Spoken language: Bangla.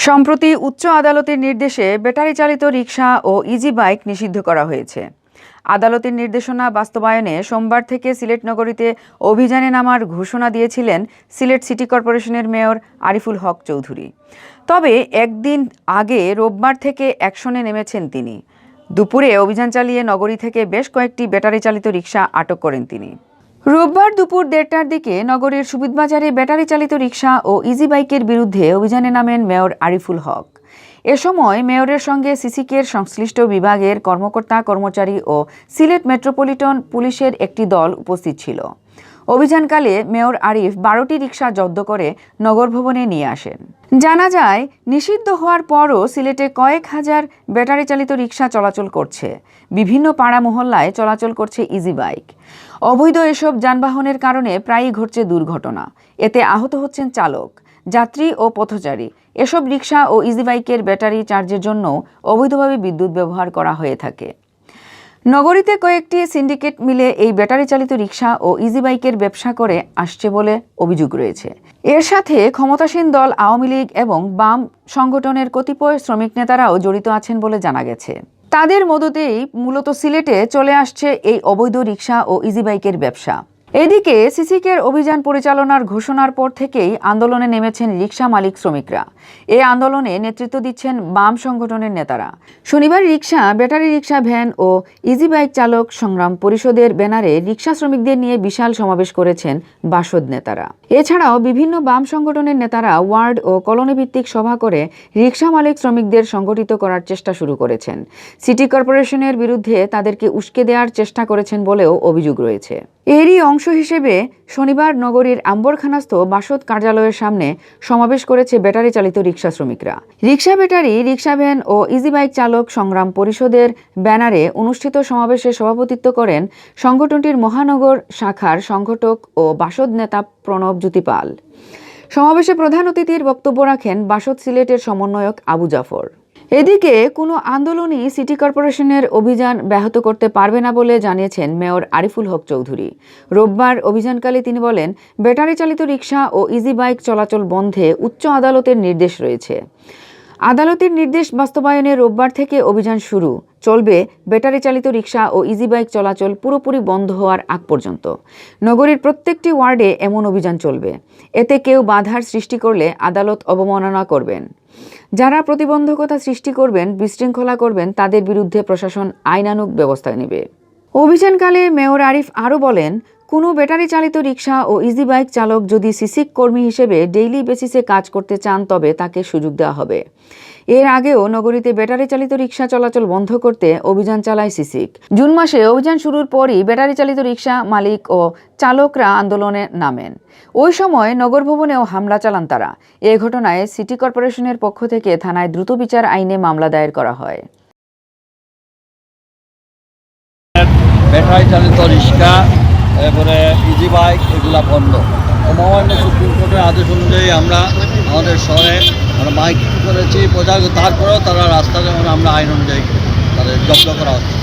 সম্প্রতি উচ্চ আদালতের নির্দেশে ব্যাটারি চালিত রিকশা ও ইজি বাইক নিষিদ্ধ করা হয়েছে। আদালতের নির্দেশনা বাস্তবায়নে সোমবার থেকে সিলেট নগরীতে অভিযানে নামার ঘোষণা দিয়েছিলেন সিলেট সিটি কর্পোরেশনের মেয়র আরিফুল হক চৌধুরী। তবে একদিন আগে রোববার থেকে অ্যাকশনে নেমেছেন তিনি। দুপুরে অভিযান চালিয়ে নগরী থেকে বেশ কয়েকটি ব্যাটারি চালিত রিকশা আটক করেন তিনি। রোববার দুপুর ১:৩০টার দিকে নগরীর সুবিধবাজারে ব্যাটারি চালিত রিকশা ও ইজি বাইকের বিরুদ্ধে অভিযানে নামেন মেয়র আরিফুল হক। এ সময় মেয়রের সঙ্গে সিসিকের সংশ্লিষ্ট বিভাগের কর্মকর্তা কর্মচারী ও সিলেট মেট্রোপলিটন পুলিশের একটি দল উপস্থিত ছিল। অভিযানকালে মেয়র আরিফ ১২টি রিকশা জব্দ করে নগর ভবনে নিয়ে আসেন। জানা যায়, নিষিদ্ধ হওয়ার পরও সিলেটে কয়েক হাজার ব্যাটারি চালিত রিকশা চলাচল করছে। বিভিন্ন পাড়া মহল্লায় চলাচল করছে ইজি বাইক। অবৈধ এসব যানবাহনের কারণে প্রায়ই ঘটছে দুর্ঘটনা। এতে আহত হচ্ছেন চালক, যাত্রী ও পথচারী। এসব রিকশা ও ইজি বাইকের ব্যাটারি চার্জের জন্য অবৈধভাবে বিদ্যুৎ ব্যবহার করা হয়ে থাকে। নগরীতে কয়েকটি সিন্ডিকেট মিলে এই ব্যাটারি চালিত রিকশা ও ইজি বাইকের ব্যবসা করে আসছে বলে অভিযোগ রয়েছে। এর সাথে ক্ষমতাসীন দল আওয়ামী লীগ এবং বাম সংগঠনের কতিপয় শ্রমিক নেতারাও জড়িত আছেন বলে জানা গেছে। তাদের মদতেই মূলত সিলেটে চলে আসছে এই অবৈধ রিকশা ও ইজি বাইকের ব্যবসা। এদিকে সিসিকের অভিযান পরিচালনার ঘোষণার পর থেকেই আন্দোলনে নেমেছেন রিকশা মালিক শ্রমিকরা। এই আন্দোলনে নেতৃত্ব দিচ্ছেন বাম সংগঠনের নেতারা। শনিবার রিকশা, ব্যাটারি রিকশা, ভ্যান ও ইজি বাইক চালক সংগ্রাম পরিষদের ব্যানারে রিকশা শ্রমিকদের নিয়ে বিশাল সমাবেশ করেছেন বাসদ নেতারা। এছাড়াও বিভিন্ন বাম সংগঠনের নেতারা ওয়ার্ড ও কলোনি ভিত্তিক সভা করে রিকশা মালিক শ্রমিকদের সংগঠিত করার চেষ্টা শুরু করেছেন। সিটি কর্পোরেশনের বিরুদ্ধে তাদেরকে উস্কে দেওয়ার চেষ্টা করেছেন বলেও অভিযোগ রয়েছে। এরই অংশ হিসেবে শনিবার নগরীর আম্বরখানাস্থ বাসদ কার্যালয়ের সামনে সমাবেশ করেছে ব্যাটারি চালিত রিকশা শ্রমিকরা। রিকশা, ব্যাটারি রিকশা, ভ্যান ও ইজি বাইক চালক সংগ্রাম পরিষদের ব্যানারে অনুষ্ঠিত সমাবেশে সভাপতিত্ব করেন সংগঠনটির মহানগর শাখার সংগঠক ও বাসদ নেতা প্রণব জ্যোতি পাল। সমাবেশে প্রধান অতিথির বক্তব্য রাখেন বাসদ সিলেটের সমন্বয়ক আবু জাফর। এদিকে কোনো আন্দোলনই সিটি কর্পোরেশনের অভিযান ব্যাহত করতে পারবে না বলে জানিয়েছেন মেয়র আরিফুল হক চৌধুরী। রোববার অভিযানকালে তিনি বলেন, ব্যাটারি চালিত রিকশা ও ইজি বাইক চলাচল বন্ধে উচ্চ আদালতের নির্দেশ রয়েছে। আদালতের নির্দেশ বাস্তবায়নে রোববার থেকে অভিযান শুরু চলবে। ব্যাটারি চালিত রিকশা ও ইজি বাইক চলাচল পুরোপুরি বন্ধ হওয়ার আগ পর্যন্ত নগরীর প্রত্যেকটি ওয়ার্ডে এমন অভিযান চলবে। এতে কেউ বাধার সৃষ্টি করলে আদালত অবমাননা করবেন। যারা প্রতিবন্ধকতা সৃষ্টি করবেন, বিশৃঙ্খলা করবেন, তাদের বিরুদ্ধে প্রশাসন আইনানুগ ব্যবস্থা নেবে। অভিযানকালে মেয়র আরিফ আরও বলেন, কোনো ব্যাটারি চালিত রিকশা ও ইজি বাইক চালক যদি সিসিক কর্মী হিসেবে ডেইলি বেসিসে কাজ করতে চান তবে তাকে সুযোগ দেওয়া হবে। এর আগেও নগরীতে ব্যাটারি চালিত রিকশা চলাচল বন্ধ করতে অভিযান চালায় সিসিক। জুন মাসে অভিযান শুরুর পরই ব্যাটারি চালিত রিকশা মালিক ও চালকরা আন্দোলনে নামেন। ওই সময় নগর ভবনেও হামলা চালান তারা। এ ঘটনায় সিটি কর্পোরেশনের পক্ষ থেকে থানায় দ্রুত বিচার আইনে মামলা দায়ের করা হয়। ব্যাটারি চালিত রিক্সা, এরপরে ইজি বাইক এগুলা বন্ধ। মহামান্য সুপ্রিম কোর্টের আদেশ অনুযায়ী আমরা আমাদের শহরে মাইক করেছি প্রচার, তারপরেও তারা রাস্তাতে আমরা আইন অনুযায়ী তাদের জব্দ করা হচ্ছে।